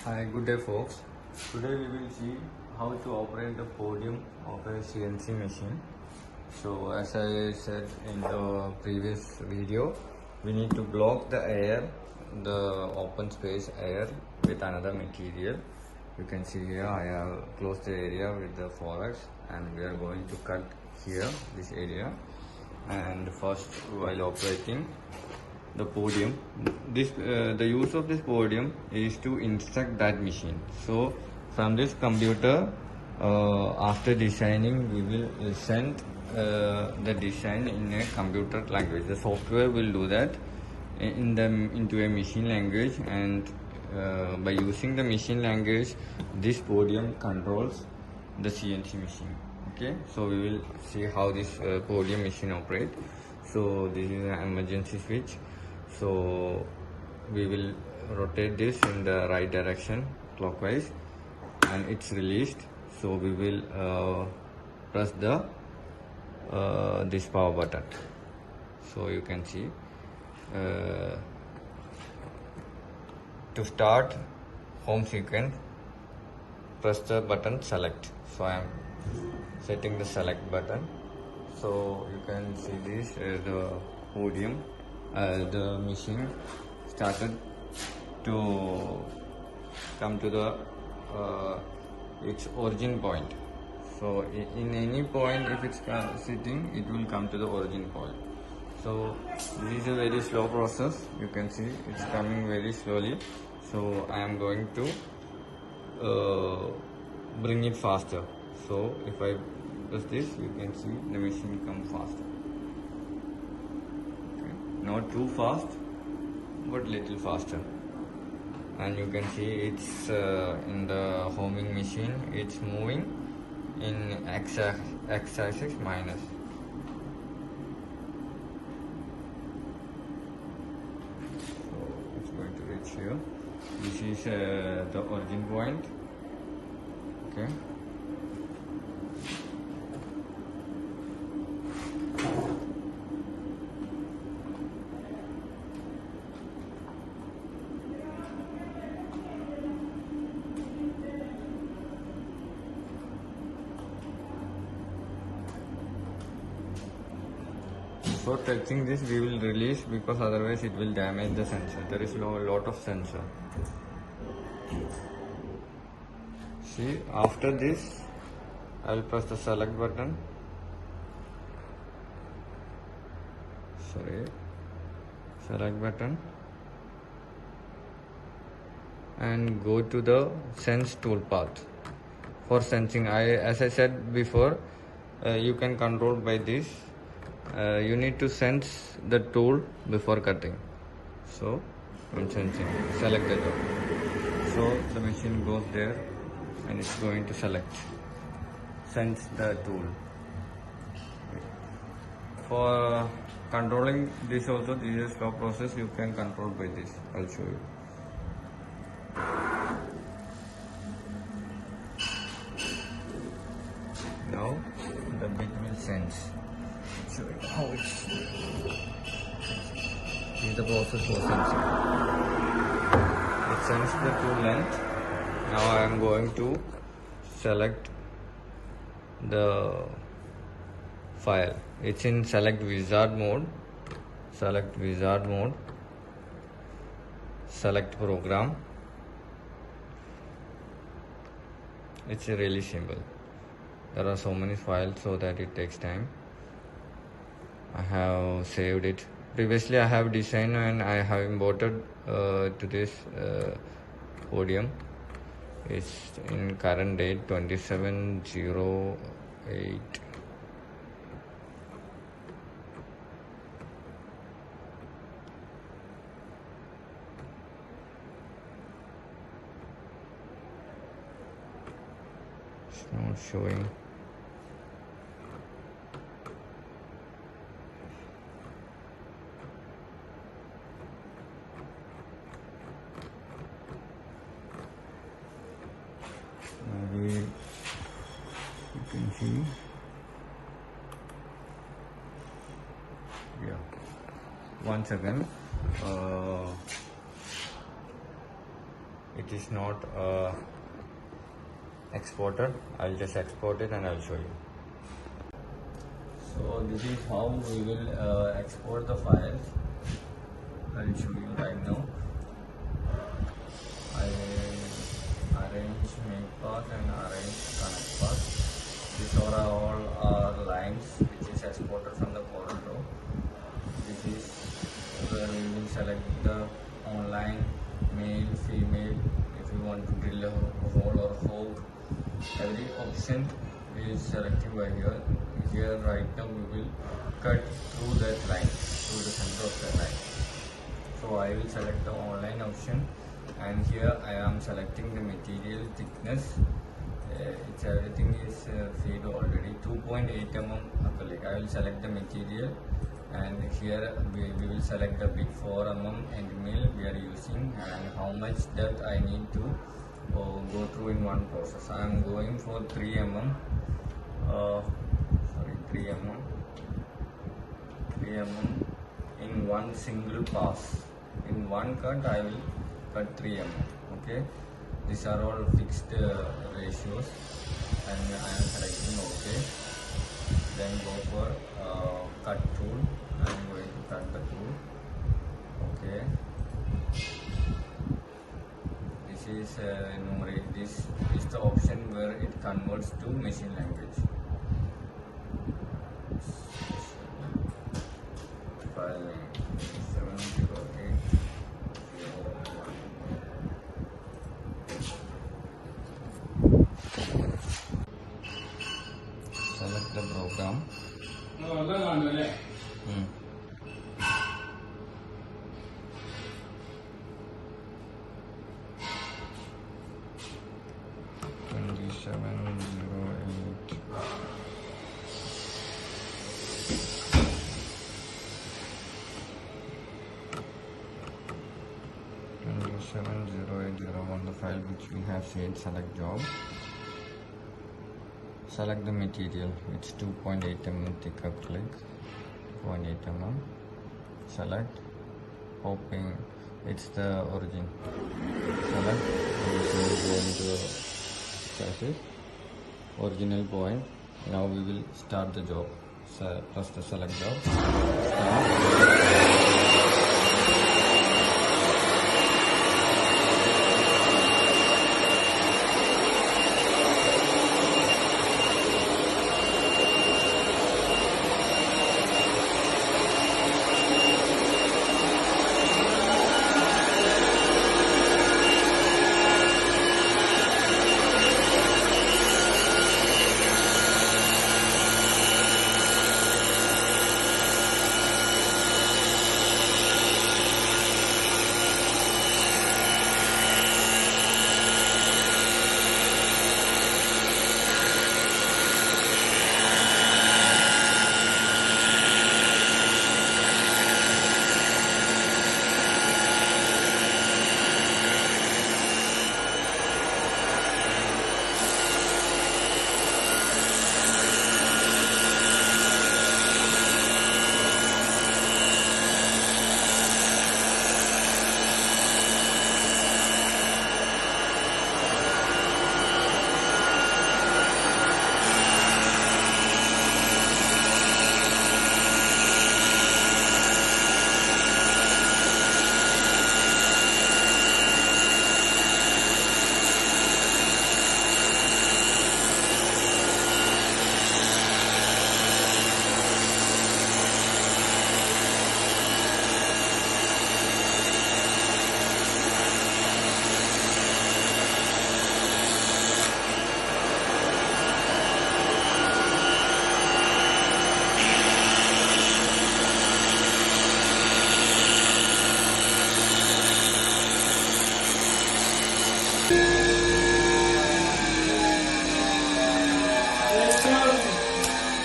Hi, good day folks. Today we will see how to operate the podium of a CNC machine. So as I said in the previous video, we need to block the air, the open space air with another material. You can see here I have closed the area with the forex and we are going to cut here this area. And first, while operating the podium, the use of this podium is to instruct that machine. So from this computer, after designing, we will send the design in a computer language. The software will do that into a machine language, and by using the machine language, this podium controls the CNC machine. Okay, so we will see how this podium machine operates. So this is an emergency switch. So we will rotate this in the right direction clockwise and it's released. So we will press the this power button. So you can see to start home sequence, press the button select. So I am setting the select button. So you can see this the podium, the machine started to come to the its origin point. So in any point, if it's sitting, it will come to the origin point. So this is a very slow process. You can see it's coming very slowly. So I am going to bring it faster. So if I press this, you can see the machine come faster. Okay. Not too fast, but little faster. And you can see it's in the homing machine, it's moving in x-axis minus. So it's going to reach here. This is the origin point. Okay. Before touching this, we will release because otherwise it will damage the sensor. There is a lot of sensor. See, after this, I will press the select button. Select button and go to the sense toolpath. For sensing, as I said before, you can control by this. You need to sense the tool before cutting. So I'm sensing, select the tool. So the machine goes there and it's going to sense the tool. For controlling this also, this is a slow process. You can control by this. I'll show you. Now the bit will sense. Show you how it's. This is the process for sensing. It sensed the tool length. Now I am going to select the file. It's in select wizard mode. Select wizard mode. Select program. It's really simple. There are so many files so that it takes time. I have saved it. Previously I have designed and I have imported to this podium. It's in current date 27/08. It's not showing. Maybe you can see. Yeah. Once again, it is not exported. I'll just export it and I'll show you. So this is how we will export the files. I'll show you right now. I arrange make path and arrange connect path. These are all our lines which is exported from the Corel Draw. This is where we will select the online, male, female, if you want to drill a hole or hog. Every option is selected by here. Here right now we will cut through that line, through the center of the line. So I will select the online option, and here I am selecting the material thickness. It's everything is feed already 2.8 mm acrylic. I will select the material, and here we will select the big 4 mm end mill we are using, and how much depth I need to go through in one process. I am going for 3 mm. 3 mm in one single pass. In one cut I will cut 3 mm. Okay, these are all fixed ratios, and I am selecting OK. Then go for cut tool. I am going to cut the tool. Okay, this is numeric. This is the option where it converts to machine language. Select the program. 270801, the file which we have saved. Select job. Select the material. It's 2.8 mm thick acrylic. 2.8 mm. Select. Hoping it's the origin. Select. This will go into the chassis. Original point. Now we will start the job. Press the select job. Start.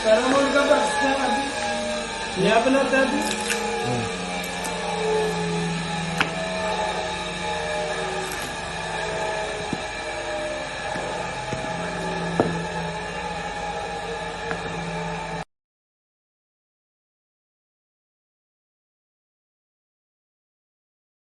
Para molgar bastante. E abre na tela.